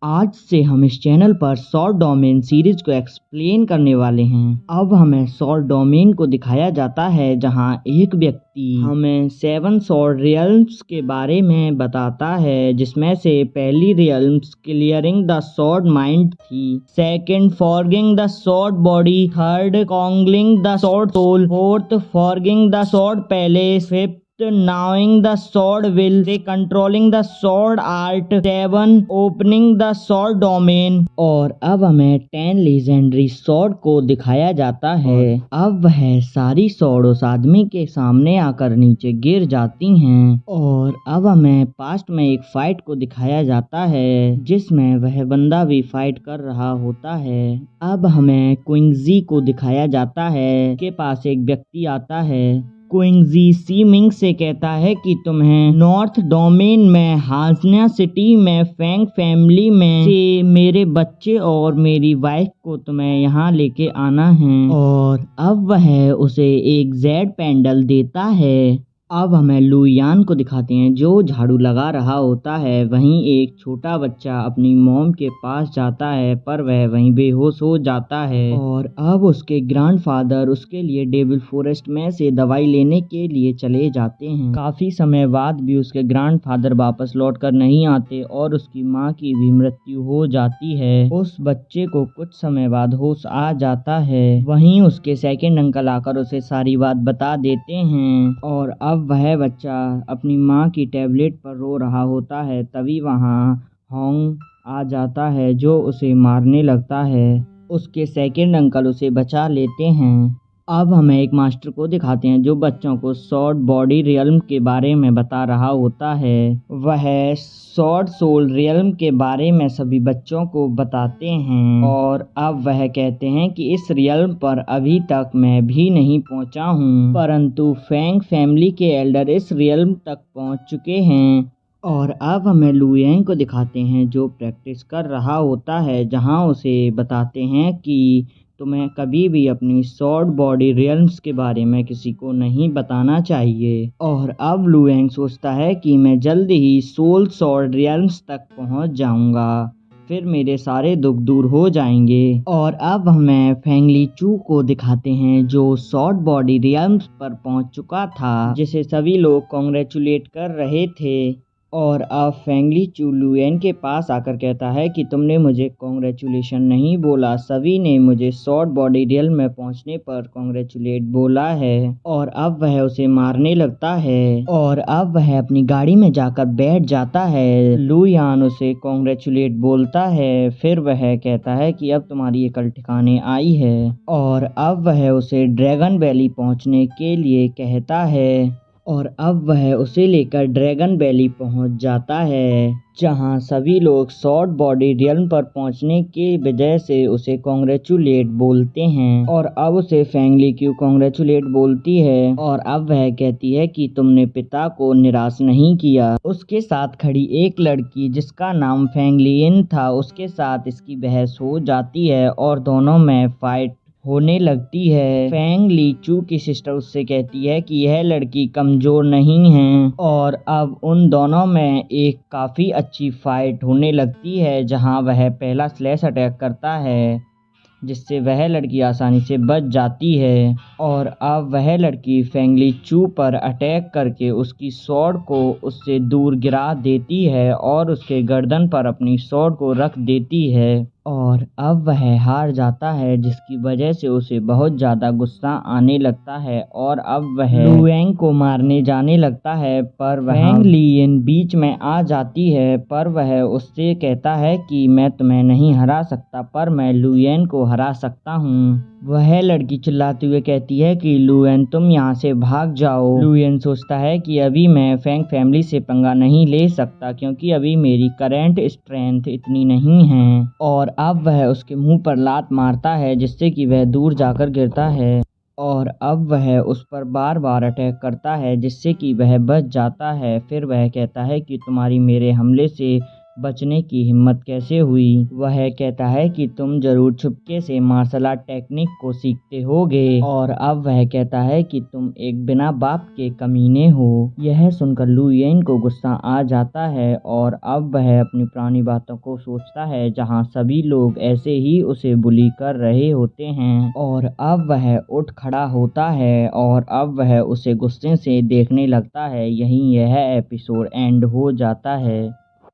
आज से हम इस चैनल पर शॉर्ट डोमेन सीरीज को एक्सप्लेन करने वाले हैं। अब हमें शॉर्ट डोमेन को दिखाया जाता है जहां एक व्यक्ति हमें 7 शॉर्ट रियल्म्स के बारे में बताता है, जिसमें से पहली realms clearing the sword mind थी, second forging the sword body, third congealing the sword soul, fourth forging the sword palace, fifth knowing the sword will, से controlling the sword art, 7 opening the sword domain। और अब हमें 10 legendary sword को दिखाया जाता है। अब वह सारी sword उस आदमी के सामने आकर नीचे गिर जाती हैं। और अब हमें पास्ट में एक फाइट को दिखाया जाता है जिसमें वह बंदा भी फाइट कर रहा होता है। अब हमें क्विंगजी को दिखाया जाता है के पास एक व्यक्ति आता है। क्विंगजी सी मिंग से कहता है कि तुम्हें नॉर्थ डोमेन में हाजना सिटी में फैंग फैमिली में से मेरे बच्चे और मेरी वाइफ को तुम्हें यहाँ लेके आना है। और अब वह उसे एक जेड पेंडल देता है। अब हमें लुयान को दिखाते हैं जो झाड़ू लगा रहा होता है। वहीं एक छोटा बच्चा अपनी मॉम के पास जाता है पर वह वहीं बेहोश हो जाता है। और अब उसके ग्रैंडफादर उसके लिए डेविल फॉरेस्ट में से दवाई लेने के लिए चले जाते हैं। काफी समय बाद भी उसके ग्रैंडफादर वापस लौट कर नहीं आते और उसकी माँ की भी मृत्यु हो जाती है। उस बच्चे को कुछ समय बाद होश आ जाता है। वहीं उसके सेकंड अंकल आकर उसे सारी बात बता देते हैं। और अब वह बच्चा अपनी माँ की टैबलेट पर रो रहा होता है। तभी वहाँ होंग आ जाता है जो उसे मारने लगता है। उसके सेकंड अंकल उसे बचा लेते हैं। अब हमें एक मास्टर को दिखाते हैं जो बच्चों को शॉर्ट बॉडी रियल्म के बारे में बता रहा होता है। वह शॉर्ट सोल रियल्म के बारे में सभी बच्चों को बताते हैं। और अब वह कहते हैं कि इस रियल्म पर अभी तक मैं भी नहीं पहुंचा हूं, परंतु फैंग फैमिली के एल्डर इस रियल्म तक पहुंच चुके हैं। और अब हमें लुयांग को दिखाते हैं जो प्रैक्टिस कर रहा होता है, जहां उसे बताते हैं कि तुम्हें कभी भी अपनी शॉर्ट बॉडी रियल्म्स के बारे में किसी को नहीं बताना चाहिए। और अब लुयांग सोचता है कि मैं जल्द ही सोल शॉर्ट रियल्म्स तक पहुंच जाऊंगा, फिर मेरे सारे दुख दूर हो जाएंगे। और अब हमें फेंगली चू को दिखाते हैं जो शॉर्ट बॉडी रियल्म्स पर पहुंच चुका था, जिसे सभी लोग कॉन्ग्रेचुलेट कर रहे थे। और अब फेंगली चू लुयान के पास आकर कहता है कि तुमने मुझे कॉन्ग्रेचुलेशन नहीं बोला, सभी ने मुझे शॉर्ट बॉडी रियल में पहुंचने पर कॉन्ग्रेचुलेट बोला है। और अब वह उसे मारने लगता है। और अब वह अपनी गाड़ी में जाकर बैठ जाता है। लुयान उसे कॉन्ग्रेचुलेट बोलता है। फिर वह कहता है कि अब तुम्हारी अकल ठिकाने आई है। और अब वह उसे ड्रैगन वैली पहुंचने के लिए कहता है। और अब वह उसे लेकर ड्रैगन वैली पहुंच जाता है, जहां सभी लोग शॉर्ट बॉडी रियल्म पर पहुंचने की वजह से उसे कॉन्ग्रेचुलेट बोलते हैं। और अब उसे फेंगली क्यू कॉन्ग्रेचुलेट बोलती है। और अब वह कहती है कि तुमने पिता को निराश नहीं किया। उसके साथ खड़ी एक लड़की जिसका नाम फेंगलियन था, उसके साथ इसकी बहस हो जाती है और दोनों में फाइट होने लगती है। फेंग ली चू की सिस्टर उससे कहती है कि यह लड़की कमजोर नहीं है। और अब उन दोनों में एक काफी अच्छी फाइट होने लगती है, जहां वह पहला स्लैश अटैक करता है जिससे वह लड़की आसानी से बच जाती है। और अब वह लड़की फेंगली चू पर अटैक करके उसकी स्वॉर्ड को उससे दूर गिरा देती है और उसके गर्दन पर अपनी स्वॉर्ड को रख देती है। और अब वह हार जाता है, जिसकी वजह से उसे बहुत ज़्यादा गुस्सा आने लगता है। और अब वह लुयांग को मारने जाने लगता है, पर फेंग लियन बीच में आ जाती है। पर वह उससे कहता है कि मैं तुम्हें नहीं हरा सकता, पर मैं लुयांग को हरा सकता हूँ। वह लड़की चिल्लाते हुए कहती है कि लुयान तुम यहाँ से भाग जाओ। लुयान सोचता है कि अभी मैं फैंग फैमिली से पंगा नहीं ले सकता, क्योंकि अभी मेरी करंट स्ट्रेंथ इतनी नहीं है। और अब वह उसके मुंह पर लात मारता है, जिससे कि वह दूर जाकर गिरता है। और अब वह उस पर बार बार अटैक करता है, जिससे कि वह बच जाता है। फिर वह कहता है कि तुम्हारी मेरे हमले से बचने की हिम्मत कैसे हुई। वह कहता है कि तुम जरूर छुपके से मार्शल आर्ट टेक्निक को सीखते होगे, और अब वह कहता है कि तुम एक बिना बाप के कमीने हो। यह सुनकर लू येन को गुस्सा आ जाता है और अब वह अपनी पुरानी बातों को सोचता है, जहां सभी लोग ऐसे ही उसे बुली कर रहे होते हैं, और अब वह उठ खड़ा होता है और अब वह उसे गुस्से से देखने लगता है। यहीं यह एपिसोड एंड हो जाता है।